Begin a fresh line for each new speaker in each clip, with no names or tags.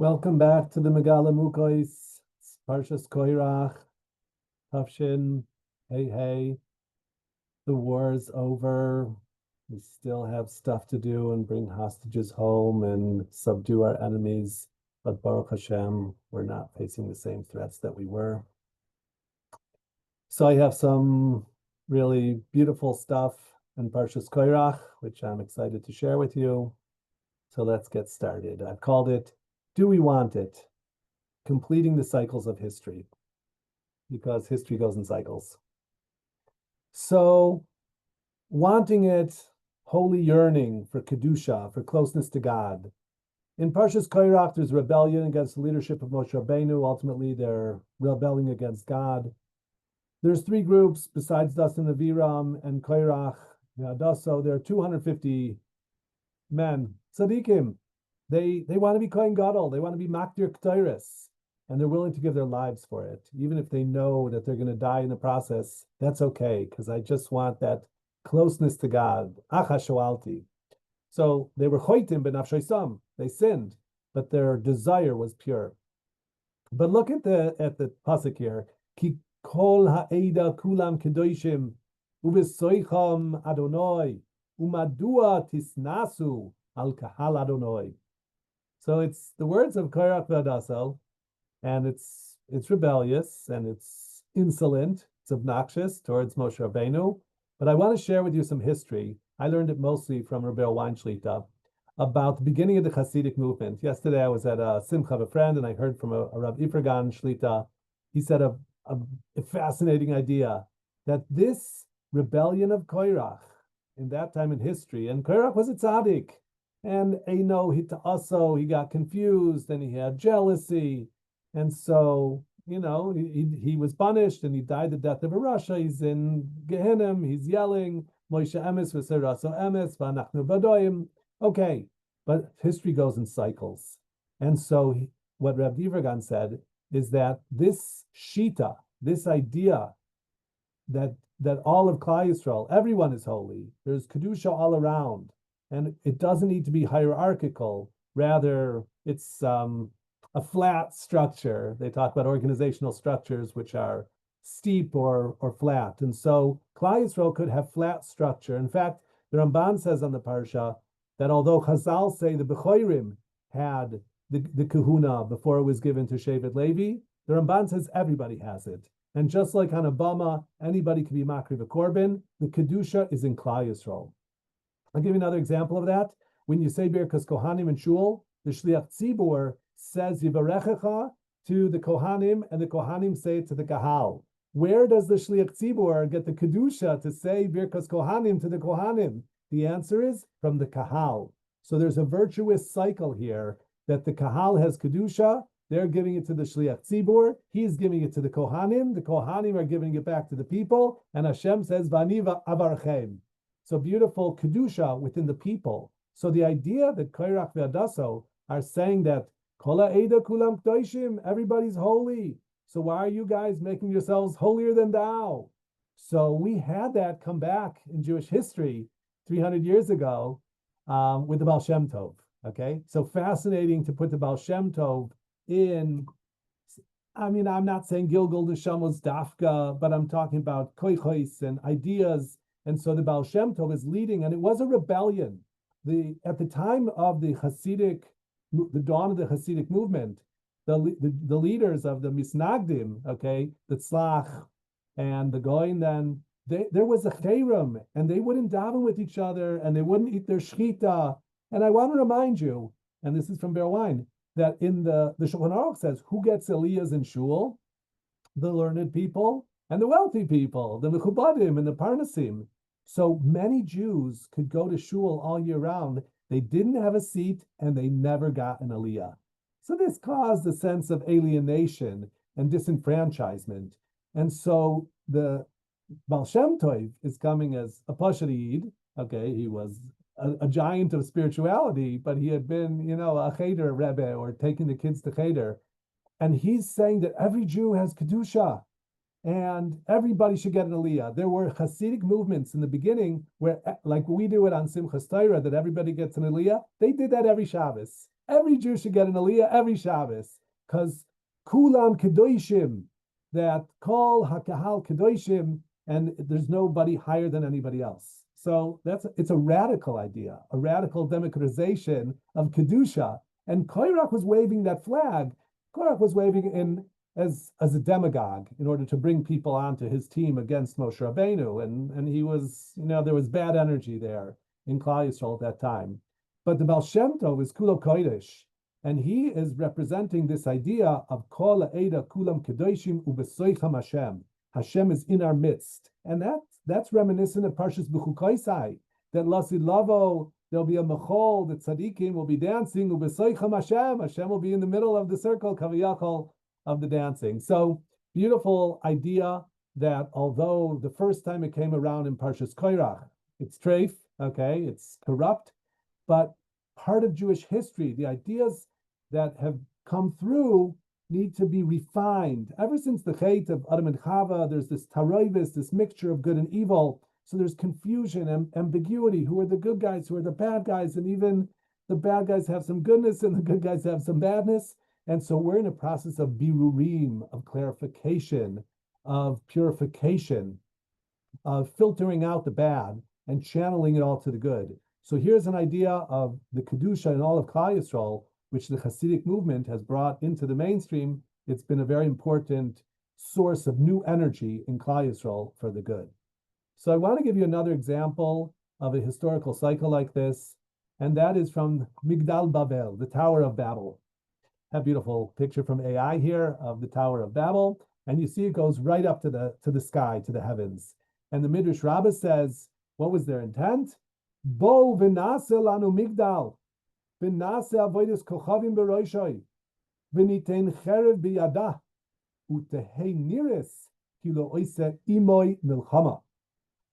Welcome back to the Megala Mukos, Parshas Korach, Tafshin, hey, the war is over. We still have stuff to do and bring hostages home and subdue our enemies. But Baruch Hashem, we're not facing the same threats that we were. So I have some really beautiful stuff in Parshas Korach, which I'm excited to share with you. So let's get started. I've called it, Do We Want It? Completing the cycles of history, because history goes in cycles. So wanting it, holy yearning for Kedusha, for closeness to God. In Parshas Korach, there's rebellion against the leadership of Moshe Rabbeinu. Ultimately, they're rebelling against God. There's three groups besides Dasan Aviram and Korach. So there are 250 men, tzaddikim. They want to be Kohen Gadol. They want to be Makdir Ketores, and they're willing to give their lives for it, even if they know that they're going to die in the process. That's okay, because I just want that closeness to God. Achashoalti. So they were choitim benafshoisam. They sinned, but their desire was pure. But look at the pasuk here. Ki kol ha'eda kulam kedoshim ubesoicham Adonai umadua tisnasu al kahal Adonai. So it's the words of Korach v'Hadassah, and it's rebellious and it's insolent, it's obnoxious towards Moshe Rabbeinu. But I want to share with you some history. I learned it mostly from Rabbi Wein Shlita about the beginning of the Hasidic movement. Yesterday I was at a simcha of a friend and I heard from a Rav Ifragan Shlita. He said a fascinating idea that this rebellion of Korach in that time in history, and Korach was a tzaddik, and he got confused and he had jealousy. And so, he was punished and he died the death of a Rasha. He's in Gehenna, he's yelling, Moshe emes v'seraso emes v'anachnu badoyim. Okay, but history goes in cycles. And so what Reb Divergan said is that this shita, this idea that all of Klal Yisrael, everyone is holy, there's Kedusha all around, and it doesn't need to be hierarchical. Rather, it's a flat structure. They talk about organizational structures which are steep or flat. And so Klal Yisrael could have flat structure. In fact, the Ramban says on the Parsha that although Chazal say the Bechorim had the kahuna before it was given to Shevet Levi, the Ramban says everybody has it. And just like on Obama, anybody can be Makri V'Korban, the Kedusha is in Klal Yisrael. I'll give you another example of that. When you say Birkas Kohanim and Shul, the Shliach Tzibur says Yivarechecha to the Kohanim, and the Kohanim say it to the Kahal. Where does the Shliach Tzibur get the Kedusha to say Birkas Kohanim to the Kohanim? The answer is from the Kahal. So there's a virtuous cycle here that the Kahal has Kedusha, they're giving it to the Shliach Tzibur, he's giving it to the Kohanim are giving it back to the people, and Hashem says, Vaniva avarchem. So beautiful Kedusha within the people. So the idea that Korach v'Hadassah are saying that Kol ha'eda kulam k'doshim, everybody's holy, so why are you guys making yourselves holier than thou? So we had that come back in Jewish history 300 years ago with the Baal Shem Tov. Okay, so fascinating to put the Baal Shem Tov in. I'm not saying Gilgal Neshamos Dafka, but I'm talking about koichos and ideas. And so the Baal Shem Tov is leading, and it was a rebellion. At the time of the dawn of the Hasidic movement, the leaders of the Misnagdim, okay, the Tzlach and the Goyin, then there was a cherem, and they wouldn't daven with each other, and they wouldn't eat their shchita. And I want to remind you, and this is from Be'er Wine, that in the Shulchan Aruch says, who gets aliyahs in shul? The learned people and the wealthy people, the mechubadim and the parnasim. So many Jews could go to shul all year round. They didn't have a seat and they never got an aliyah. So this caused a sense of alienation and disenfranchisement. And so the Baal Shem Tov is coming as a Pashad. Okay, he was a giant of spirituality, but he had been, a Cheder Rebbe or taking the kids to Cheder. And he's saying that every Jew has Kedusha and everybody should get an aliyah. There were Hasidic movements in the beginning where, like we do it on Simchas Torah, that everybody gets an aliyah. They did that every Shabbos. Every Jew should get an aliyah every Shabbos, because kulam kedoshim, that call hakahal kedoshim, and there's nobody higher than anybody else. So it's a radical idea, a radical democratization of kedusha. And Korach was waving that flag. Korach was waving in as a demagogue in order to bring people onto his team against Moshe Rabbeinu, and he was, there was bad energy there in Klal Yisrael at that time. But the Baal Shem Tov is Kulo Kodesh, and he is representing this idea of Kol Ha'eda Kulam Kedoshim Ubesoicham Hashem. Hashem is in our midst, and that's reminiscent of Parshas Bechukoisai, that Lasid Lavo, there'll be a mechol, the tzaddikim will be dancing, Ubesoicham Hashem. Hashem will be in the middle of the circle, Kaviyachol, of the dancing. So beautiful idea that although the first time it came around in Parshas Korach, it's treif, okay, it's corrupt, but part of Jewish history, the ideas that have come through need to be refined. Ever since the Chet of Adam and Chava, there's this taroivis, this mixture of good and evil. So there's confusion and ambiguity. Who are the good guys? Who are the bad guys? And even the bad guys have some goodness and the good guys have some badness. And so we're in a process of birurim, of clarification, of purification, of filtering out the bad and channeling it all to the good. So here's an idea of the Kedusha in all of Klal Yisrael, which the Hasidic movement has brought into the mainstream. It's been a very important source of new energy in Klal Yisrael for the good. So I want to give you another example of a historical cycle like this, and that is from Migdal Babel, the Tower of Babel. A beautiful picture from AI here of the Tower of Babel, and you see it goes right up to the sky, to the heavens. And the Midrash Rabbah says, what was their intent? Bo v'nase lanu migdal, v'nase avodas kochavim b'roishoi, v'nitein cherev b'yada, utehei niris kilo oise imoi milchama.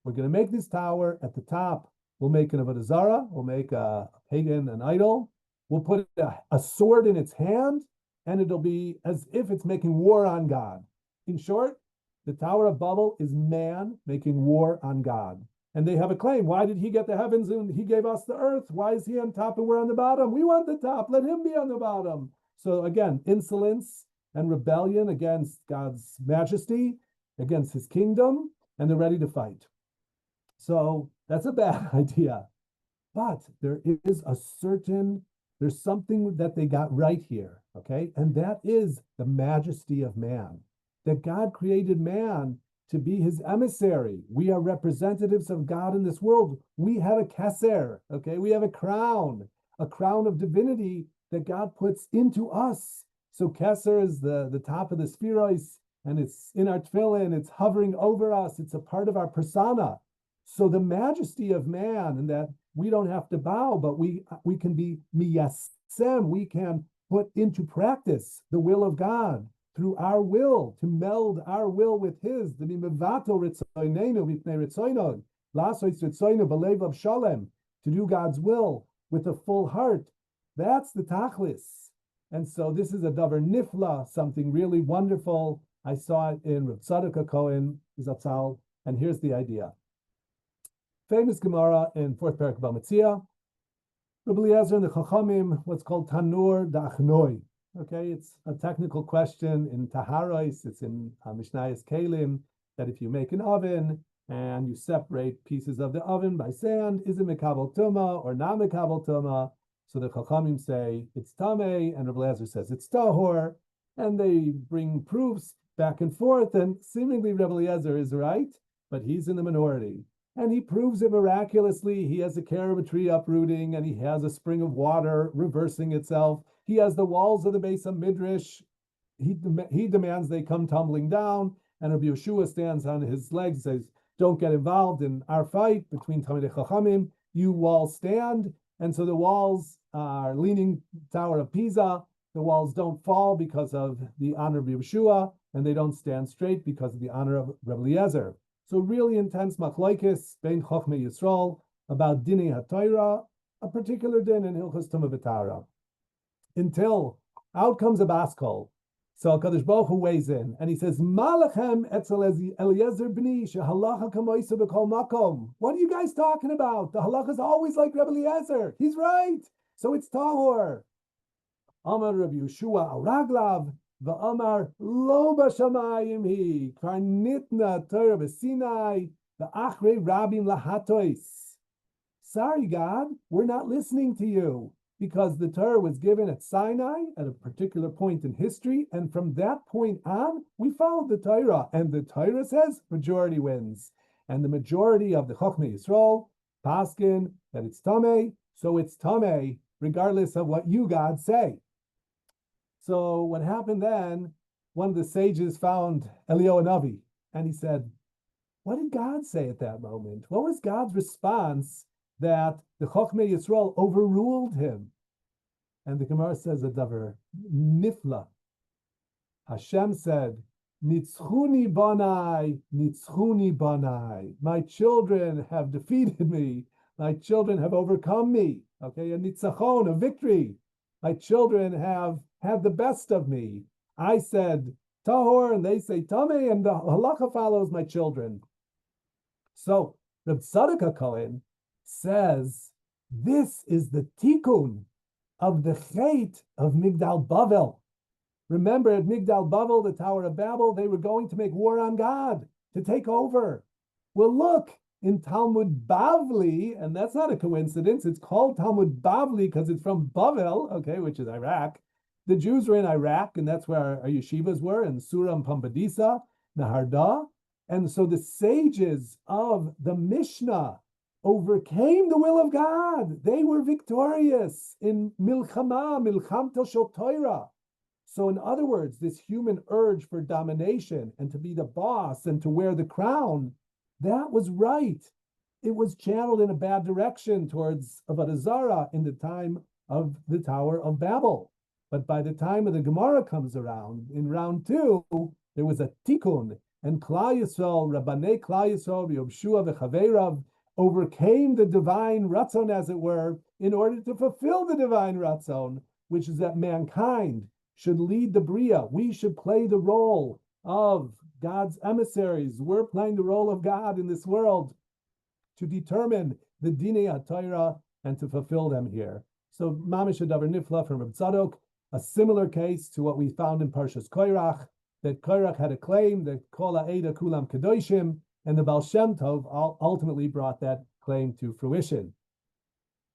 We're going to make this tower. At the top, we'll make an avodah zarah, we'll make a pagan, an idol. We'll put a sword in its hand, and it'll be as if it's making war on God. In short, the Tower of Babel is man making war on God. And they have a claim. Why did he get the heavens and he gave us the earth? Why is he on top and we're on the bottom? We want the top. Let him be on the bottom. So again, insolence and rebellion against God's majesty, against his kingdom, and they're ready to fight. So that's a bad idea. But there's something that they got right here, okay? And that is the majesty of man. That God created man to be his emissary. We are representatives of God in this world. We have a keser, okay? We have a crown of divinity that God puts into us. So keser is the top of the spheroids, and it's in our tefillin, it's hovering over us, it's a part of our persona. So the majesty of man, and that we don't have to bow, but we can be miyasem, we can put into practice the will of God through our will, to meld our will with his, to do God's will with a full heart. That's the tachlis. And so this is a davar nifla, something really wonderful. I saw it in Rav Tzadok Cohen Zatzal, and here's the idea. Famous Gemara in 4th Parak Bamitzia. Rabbi Eliezer and the Chachamim, what's called Tanur Da'achnoi. Okay, it's a technical question in Taharos, it's in Mishnayos Kelim, that if you make an oven and you separate pieces of the oven by sand, is it Mekabel Tuma or not Mekabel Tuma? So the Chachamim say it's Tameh, and Rabbi Eliezer says it's Tahor, and they bring proofs back and forth, and seemingly Rabbi Eliezer is right, but he's in the minority. And he proves it miraculously. He has a carob tree uprooting, and he has a spring of water reversing itself. He has the walls of the base of Midrash. He demands they come tumbling down, and Rabbi Yeshua stands on his legs and says, don't get involved in our fight between Talmidei Chachamim. You walls stand. And so the walls are leaning Tower of Pisa. The walls don't fall because of the honor of Yeshua, and they don't stand straight because of the honor of Rabbi Eliezer. So really intense machlokes bein Chochmei Yisrael about Dinei HaTorah, a particular din in Hilchos Tumah V'Tara. Until out comes a baskol. So HaKadosh Baruch Hu weighs in, and he says, Malachem etzel Eliezer b'ni shehalacha kamoisa b'kol makom. What are you guys talking about? The halacha is always like Rabbi Eliezer. He's right. So it's tahor. Amar Rav Yeshua Araglav, V'amar lo b'shamayim hi, karnitna Torah b'Sinai, v'achrei rabim lahatois. Sorry, God, we're not listening to you, because the Torah was given at Sinai at a particular point in history, and from that point on, we followed the Torah, and the Torah says majority wins. And the majority of the Chochmei Yisrael paskin that it's Tameh, so it's Tameh, regardless of what you, God, say. So what happened then, one of the sages found Eliyahu Navi, and he said, what did God say at that moment? What was God's response that the Chochmei Yisrael overruled him? And the Gemara says a davar nifla. Hashem said, Nitzchuni banai, nitzchuni banai. My children have defeated me. My children have overcome me. Okay, a nitzachon, a victory. My children have had the best of me. I said tahor, and they say tameh, and the halacha follows my children. So Reb Tzadok Cohen says this is the tikkun of the chait of Migdal Bavel. Remember, at Migdal Bavel, the Tower of Babel, they were going to make war on God, to take over. Well, look, in Talmud Bavli, and that's not a coincidence, it's called Talmud Bavli because it's from Bavel, okay, which is Iraq. The Jews were in Iraq, and that's where our yeshivas were, in Surah and Pumbedisa, Naharda. And so the sages of the Mishnah overcame the will of God. They were victorious in Milchamto Shel Torah. So in other words, this human urge for domination and to be the boss and to wear the crown, that was right. It was channeled in a bad direction towards Avodah Zarah in the time of the Tower of Babel. But by the time of the Gemara comes around, in round 2, there was a tikkun, and Klal Yisrael, Rabbanei Klal Yisrael, Yobshua v'Chaveirav, overcame the divine ratzon, as it were, in order to fulfill the divine ratzon, which is that mankind should lead the Bria. We should play the role of God's emissaries. We're playing the role of God in this world to determine the Dinei HaTorah and to fulfill them here. So Mamish Davar Nifla from Reb Tzadok, a similar case to what we found in Parshas Korach, that Korach had a claim that Kol Ha'eda Kulam Kedoshim, and the Baal Shem Tov ultimately brought that claim to fruition.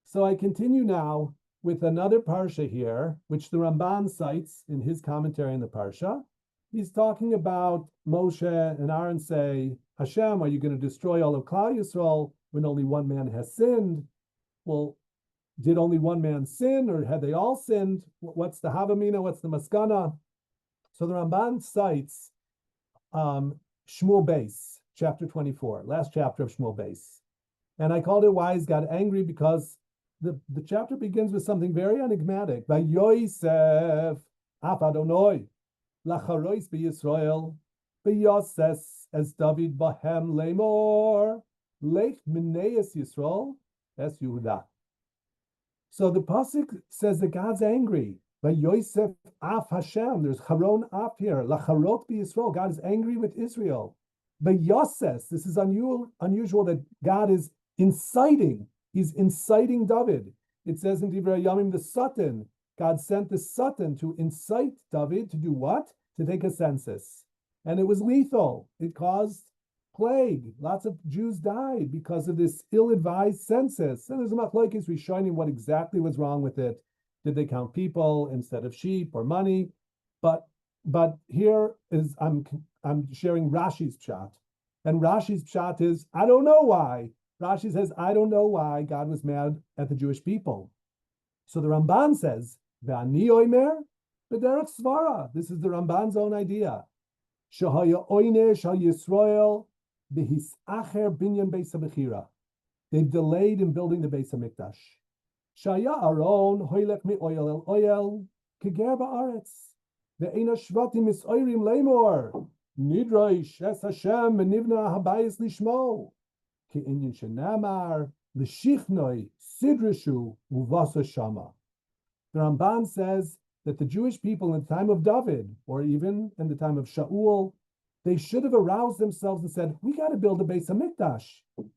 So I continue now with another parsha here, which the Ramban cites in his commentary on the parsha. He's talking about Moshe and Aaron say, Hashem, are you going to destroy all of Klal Yisrael when only one man has sinned? Well, did only one man sin, or had they all sinned? What's the Havamina? What's the Maskana? So the Ramban cites Shmuel Beis, chapter 24, last chapter of Shmuel Beis. And I called it Why Is God Angry? Because the chapter begins with something very enigmatic. Vayosef af Adonai lacharois b'Yisrael b'yoses as David bahem lemor lech mineis Yisrael es Yehuda. So the pasuk says that God's angry. Vayosef af Hashem. There's charon af here. Lacharot b'Yisrael. God is angry with Israel. B'yoses. This is unusual that God is inciting. He's inciting David. It says in Divrei Yamim, the Satan, God sent the Satan to incite David to do what? To take a census. And it was lethal. It caused plague. Lots of Jews died because of this ill-advised census. And there's a machlokes rishonim what exactly was wrong with it. Did they count people instead of sheep or money? But here is, I'm sharing Rashi's pshat. And Rashi's pshat is, I don't know why. Rashi says, I don't know why God was mad at the Jewish people. So the Ramban says, Ve'ani oimer b'derech svara. This is the Ramban's own idea. Shehaya oynesh ha-Yisrael b'hisacher binyan beis ha-bechira. They've delayed in building the Beis HaMikdash. Shaya Aron hoylech mi-oyel el oyel keger ba'aretz. Ve'ena shvatim misoyrim lemor. Nidrash es Hashem menivna habayis lishmo. The Ramban says that the Jewish people in the time of David, or even in the time of Shaul, they should have aroused themselves and said, we got to build a Beis HaMikdash.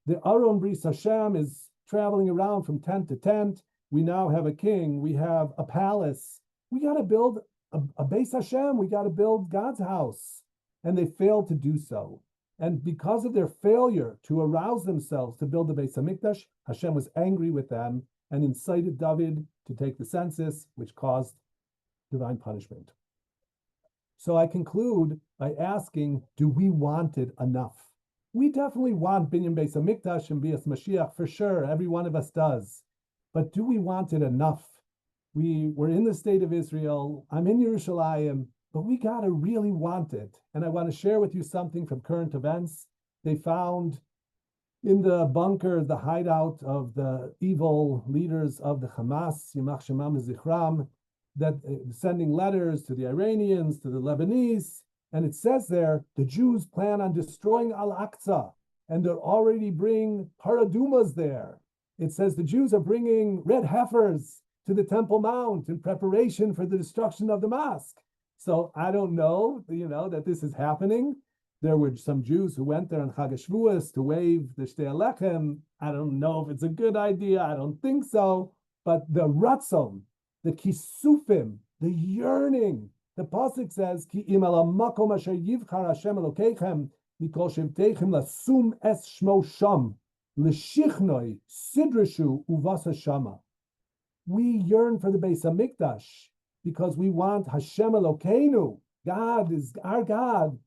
The Aron Bris Hashem is traveling around from tent to tent. We now have a king. We have a palace. we got to build a Beis Hashem. We got to build God's house. And they failed to do so. And because of their failure to arouse themselves to build the Beis Hamikdash, Hashem was angry with them and incited David to take the census, which caused divine punishment. So I conclude by asking, do we want it enough? We definitely want Binyan Beis Hamikdash and Bias Mashiach for sure. Every one of us does. But do we want it enough? We're in the state of Israel. I'm in Yerushalayim, but we got to really want it. And I want to share with you something from current events. They found in the bunker, the hideout of the evil leaders of the Hamas, Yimach Shemam Zichram, that sending letters to the Iranians, to the Lebanese, and it says there, the Jews plan on destroying Al-Aqsa, and they're already bringing paradumas there. It says the Jews are bringing red heifers to the Temple Mount in preparation for the destruction of the mosque. So I don't know, that this is happening. There were some Jews who went there on Chag HaShavuos to wave the Shtei Alechem. I don't know if it's a good idea. I don't think so. But the ratzon, the kisufim, the yearning, the pasuk says, "Ki im ala makom asher yivchar Hashem Elokeichem mikol shevteichem lasum es shmo sham l'shichnoi sidreshu uvas hashama." We yearn for the Beis Hamikdash because we want Hashem Elokeinu, God is our God,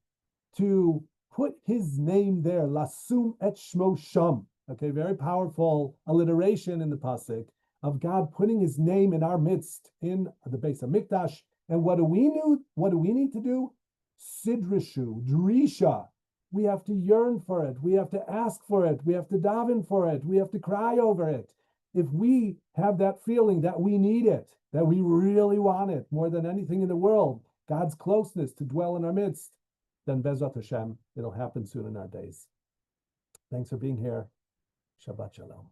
to put His name there. Lasum et shmo sham. Okay, very powerful alliteration in the pasuk of God putting His name in our midst in the Beis Hamikdash. And what do we need to do? Sidrishu, drisha. We have to yearn for it. We have to ask for it. We have to daven for it. We have to cry over it. If we have that feeling that we need it, that we really want it more than anything in the world, God's closeness to dwell in our midst, then Bezrat Hashem, it'll happen soon in our days. Thanks for being here. Shabbat Shalom.